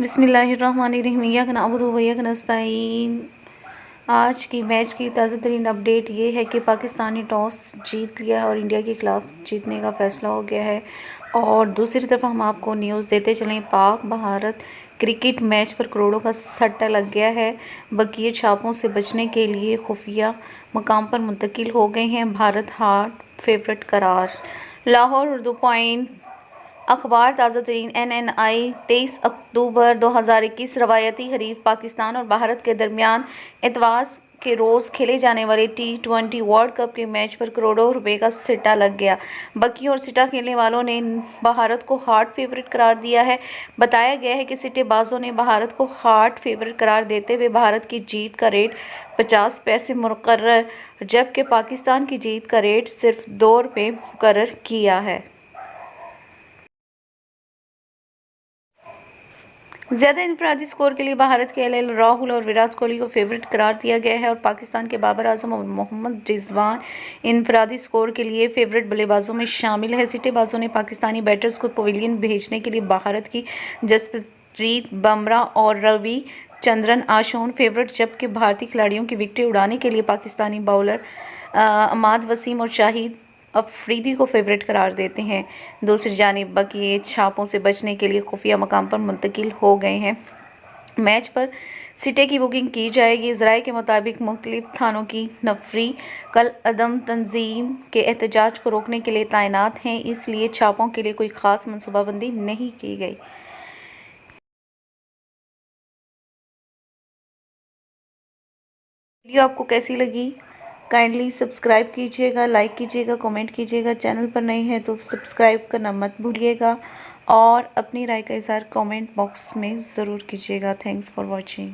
बिस्मिल्लाहिर्रहमानिर्रहीम इय्याक नअबुदु व इय्याक नस्तईन। आज की मैच की ताज़ा तरीन अपडेट ये है कि पाकिस्तान ने टॉस जीत लिया है और इंडिया के ख़िलाफ़ जीतने का फ़ैसला हो गया है। और दूसरी तरफ हम आपको न्यूज़ देते चलें, पाक भारत क्रिकेट मैच पर करोड़ों का सट्टा लग गया है। बकिए छापों से बचने के लिए खुफिया मकाम पर मुंतकिल हो गए हैं। भारत हार्ड फेवरेट करार। लाहौर उर्दू पॉइंट अखबार ताज़ा तरीन NNI 23 अक्टूबर 2021 रवायती हरीफ पाकिस्तान और भारत के दरमियान इतवार के रोज़ खेले जाने वाले T20 वर्ल्ड कप के मैच पर करोड़ों रुपए का सिट्टा लग गया। बकियों और सिट्टा खेलने वालों ने भारत को हार्ड फेवरेट करार दिया है। बताया गया है कि सिट्टेबाजों ने भारत को हार्ड फेवरेट करार देते हुए भारत की जीत का रेट 50 पैसे मुकर्रर, जबकि पाकिस्तान की जीत का रेट सिर्फ 2 रुपये मुकर्रर किया है। ज़्यादा इनफरादी स्कोर के लिए भारत के LL राहुल और विराट कोहली को फेवरेट करार दिया गया है और पाकिस्तान के बाबर आजम और मोहम्मद रिजवान इनफरादी स्कोर के लिए फेवरेट बल्लेबाजों में शामिल है। सिट्टेबाजों ने पाकिस्तानी बैटर्स को पवेलियन भेजने के लिए भारत की जसप्रीत बुमराह और रविचंद्रन अश्विन फेवरेट, जबकि भारतीय खिलाड़ियों की विकेटें उड़ाने के लिए पाकिस्तानी बॉलर अहमद वसीम और शाहिद अफरीदी को फेवरेट करार देते हैं। दूसरी जानिब बकिए छापों से बचने के लिए खुफिया मकाम पर मुंतकिल हो गए हैं। मैच पर सिटे की बुकिंग की जाएगी। ज़राए के मुताबिक मुख्तलिफ थानों की नफरी कल अदम तंजीम के एहतजाज को रोकने के लिए तैनात हैं, इसलिए छापों के लिए कोई ख़ास मनसूबाबंदी नहीं की गई। वीडियो आपको कैसी लगी? काइंडली सब्सक्राइब कीजिएगा, लाइक कीजिएगा, कमेंट कीजिएगा। चैनल पर नए हैं तो सब्सक्राइब करना मत भूलिएगा और अपनी राय का इज़हार कमेंट बॉक्स में ज़रूर कीजिएगा। Thanks for watching.